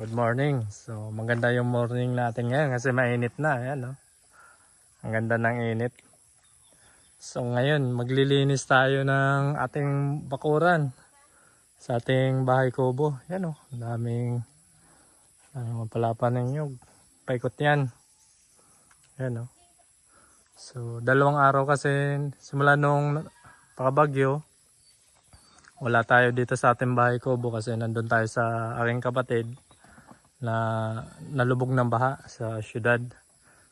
Good morning. So maganda yung morning natin ngayon kasi mainit na. Ayan, no? Ang ganda ng init. So ngayon maglilinis tayo ng ating bakuran sa ating bahay kubo. Ayan, oh. Ang daming mapalapan ng nyug. Paikot yan. Ayan, oh. So 2 araw kasi simula nung pakabagyo, wala tayo dito sa ating bahay kubo kasi nandun tayo sa aking kapatid na nalubog ng baha sa syudad.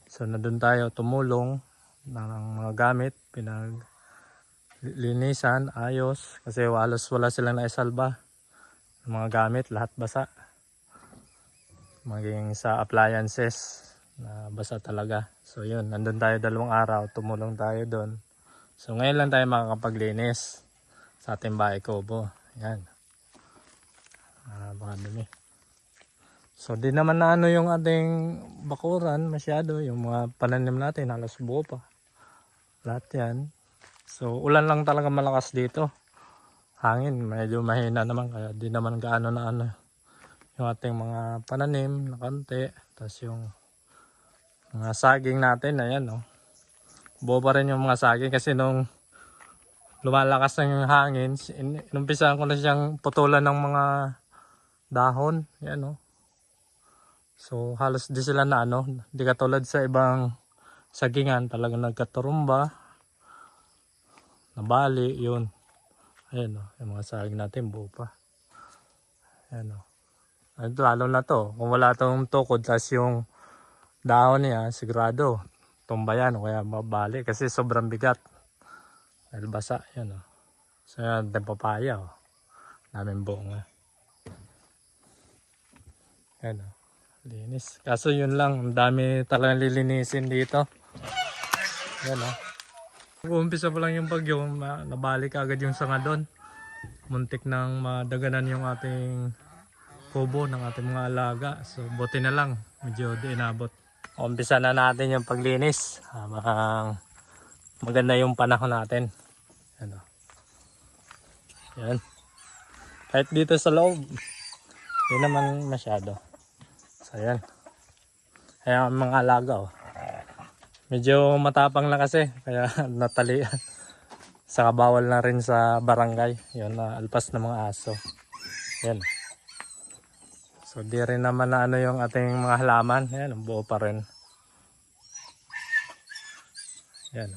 So nandun tayo tumulong ng mga gamit, pinaglinisan, ayos kasi halos wala silang naisalba. Mga gamit lahat basa, maging sa appliances na basa talaga. So yun, nandun tayo 2 araw, tumulong tayo doon. So ngayon lang tayo makakapaglinis sa ating bahay kubo. Yan, baka dumi. So di naman na yung ating bakuran masyado, yung mga pananim natin halos buo pa. Lahat yan. So ulan lang talaga malakas dito. Hangin medyo mahina naman kaya di naman gaano na yung ating mga pananim na konti. Tapos yung mga saging natin, ayan, no. Buo pa rin yung mga saging kasi nung lumalakas na yung hangin, inumpisahan ko na siyang putulan ng mga dahon. Ayan, no. So halos di sila na di katulad sa ibang sagingan talagang nagkaturumba, nabali, yun. Ayan, yung mga saging natin buo pa. Ayan, lalo na to, kung wala tong tukod tas yung dahon niya, sigurado tumba yan o kaya mabali kasi sobrang bigat dahil basa. Yan, so yan, papaya, daming bunga. Ayan, linis. Kaso yun lang, ang dami talagang lilinisin dito. Yan, umpisa pa lang yung bagyo, nabalik agad yung sanga doon. Muntik nang madaganan yung ating kubo ng ating mga alaga. So buti na lang, medyo di inabot. Umpisa na natin yung paglinis. Maganda yung panahon natin. Ano? Yan. Kahit dito sa loob, hindi naman masyado. So yan. Kaya mga alaga, medyo matapang lang kasi. Kaya natalian. Saka bawal na rin sa barangay. Yun, alpas ng mga aso. Yan. So di rin naman na yung ating mga halaman. Yan, buo pa rin. Yan.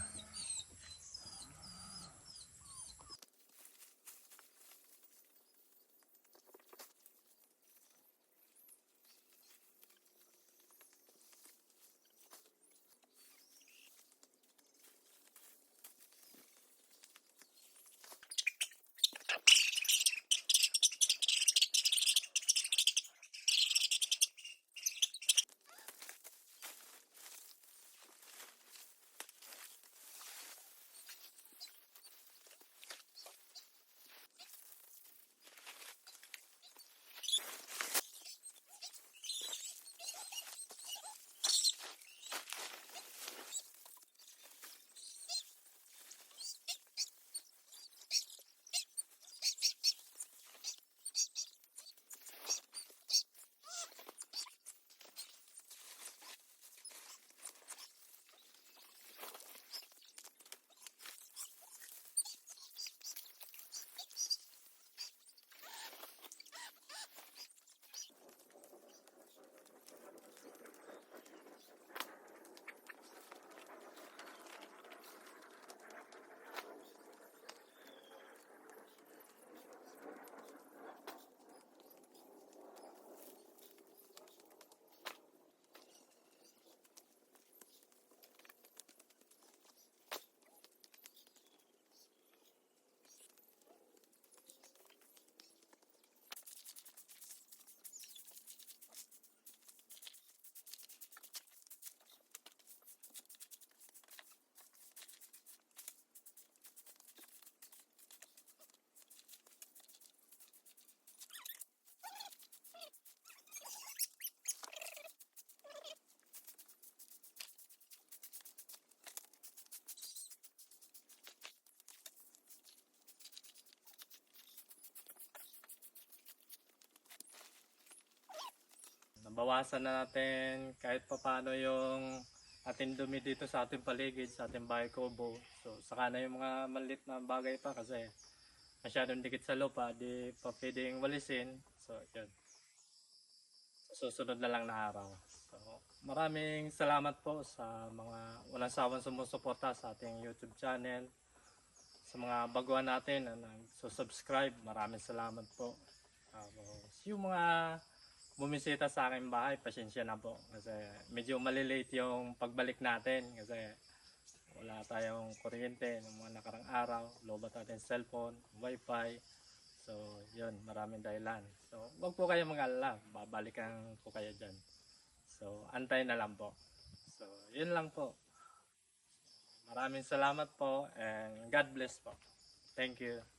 nabawasan na natin kahit papaano yung ating dumi dito sa ating paligid, sa ating bahay kubo. So saka na yung mga maliit na bagay pa kasi masyadong dikit sa lupa, di pa pwedeng walisin. So yun, sa susunod na lang na araw. So maraming salamat po sa mga walang sawang sumusuporta sa ating YouTube channel. Sa mga baguhan natin na nagsusubscribe, maraming salamat po. Yung mga bumisita sa aking bahay, pasensya na po. Kasi medyo malilate yung pagbalik natin. Kasi wala tayong kuryente ng mga nakarang araw. Lobat natin cellphone, wifi. So yun, maraming dahilan. So wag po kayo mag-alala, babalikan ko kayo dyan. So antay na lang po. So yun lang po. Maraming salamat po and God bless po. Thank you.